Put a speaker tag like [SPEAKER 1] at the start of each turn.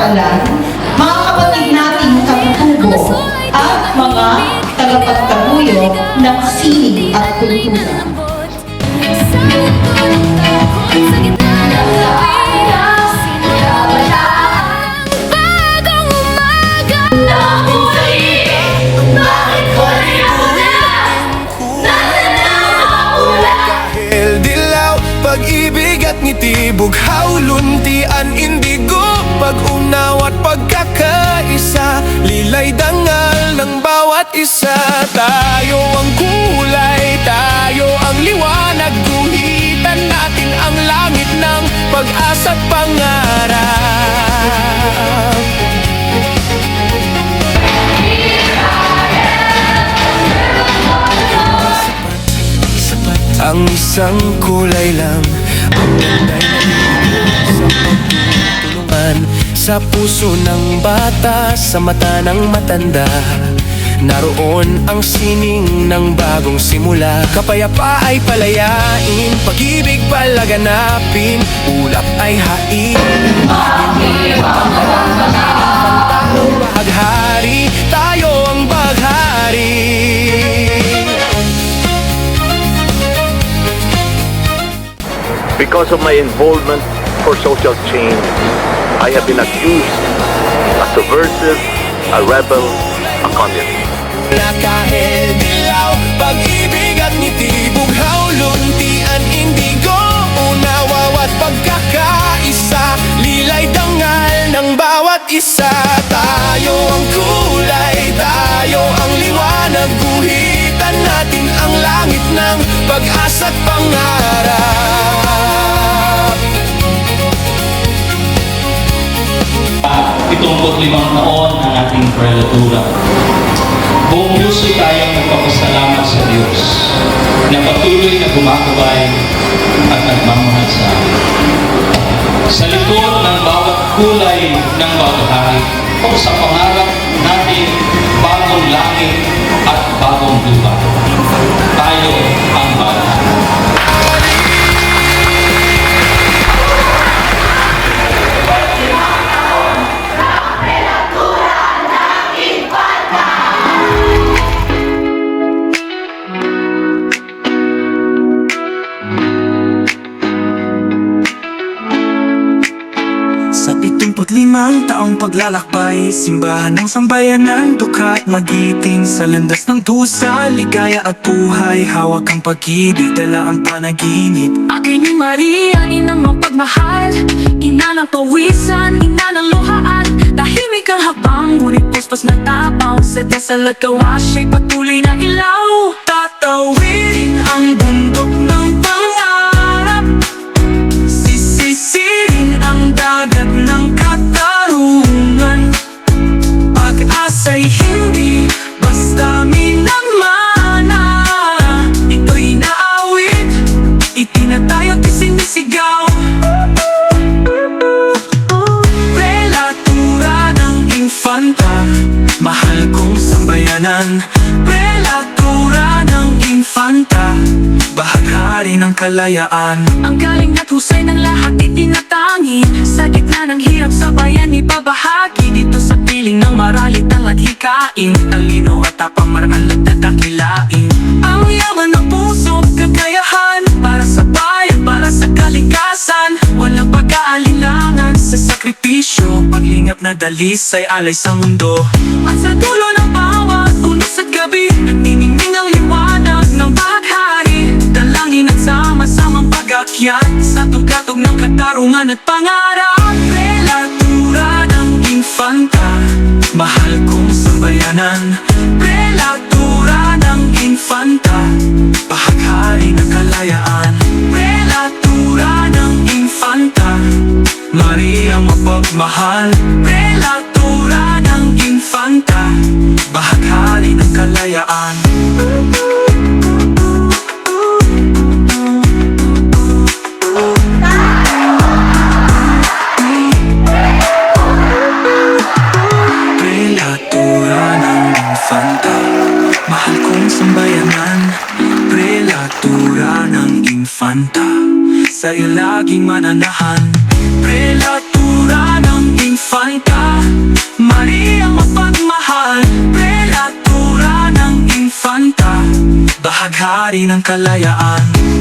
[SPEAKER 1] paaralan, mga kapatid nating katutubo at mga tagapagtaguyo ng sining at kultura.
[SPEAKER 2] Pag-ibig at ngiti, bughaw, luntian, indigo, pag-unaw at pagkakaisa, lilay dangal ng bawat isa. Tayo ang kulay, tayo ang liwanag, guhitan natin ang langit ng pag-asa at pangarap. Ang isang kulay lang, ang ganda'y nalilibig sa pagtutulungan, sa puso ng bata, sa mata ng matanda. Naroon ang sining ng bagong simula, kapayapa ay palayain, pag-ibig palaganapin, ulap ay hain. Baghari, tayo ang baghari.
[SPEAKER 3] Because of my involvement for social change, I have been accused a subversive, a rebel, a communist.
[SPEAKER 2] Kahit dilaw, pag-ibig at ngiti, bughaw, luntian, indigo, unawa at pagkakaisa, lilay dangal ng bawat isa. Tayo ang kulay, tayo ang liwanag, guhitan natin ang langit ng pag-asa at pangarap.
[SPEAKER 4] 75 taon ang ating prelatura. Buong puso tayong nagpapasalamat sa Diyos na patuloy na gumagabay at nagmamahal sa atin. Sa likod ng bawat kulay ng baghari o sa pangarap natin bagong langit at bagong lupa, tayo ang baghari.
[SPEAKER 2] Sa 75 taong paglalakbay, simbahan ng sambayanan, dukha at magiting, sa landas ng dusa, ligaya at buhay, hawak ang pag-ibig, dala ang panaginip.
[SPEAKER 5] Akin ni Maria, inang mapagmahal, ina ng pawisan, ina ng luhaan, tahimik ang habang, ngunit puspas na tapaw, sa dasal at kawasya'y patuloy na ilaw.
[SPEAKER 2] Tatawid ang bundok ng pangarap, sisisirin ang dagat ng katarungan. Pag-asa'y hindi basta minamana, ito'y naawit, itinatayo at isinisigaw. Prelatura ng infanta, mahal kong sambayanan. Prelatura ng infanta, bahaghari ng kalayaan.
[SPEAKER 5] Ang galing at husay ng lahat itinatangi, sa gitna ng hirap sa bayan ibabahagi, dito sa piling ng maralit ang hikain, talino at tapang marangal at dadakilain.
[SPEAKER 2] Ang yaman ng puso, kakayahan, para sa bayan, para sa kalikasan. Walang pag-aalinlangan sa sakripisyo, paglingap na dalisay alay sa mundo.
[SPEAKER 5] At sa dulo ng bawat unos at gabi, nagniningning ang liwanag ng baghari,
[SPEAKER 2] Dalangin at sama-samang pag-akyat sa tugatog ng katarungan at pangarap. Prelatura ng infanta, mahal kong sambayanan. Prelatura ng infanta, bahaghari ng kalayaan. Prelatura ng infanta, Maria mapagmahal. Prelatura ng infanta, bahaghari ng kalayaan. Prelatura ng infanta, mahal kong sambayanan. Prelatura ng infanta, sa'yo laging mananahan. Prelatura ng infanta,
[SPEAKER 5] Infanta, Maria mapagmahal, prelatura ng Infanta, bahaghari ng kalayaan.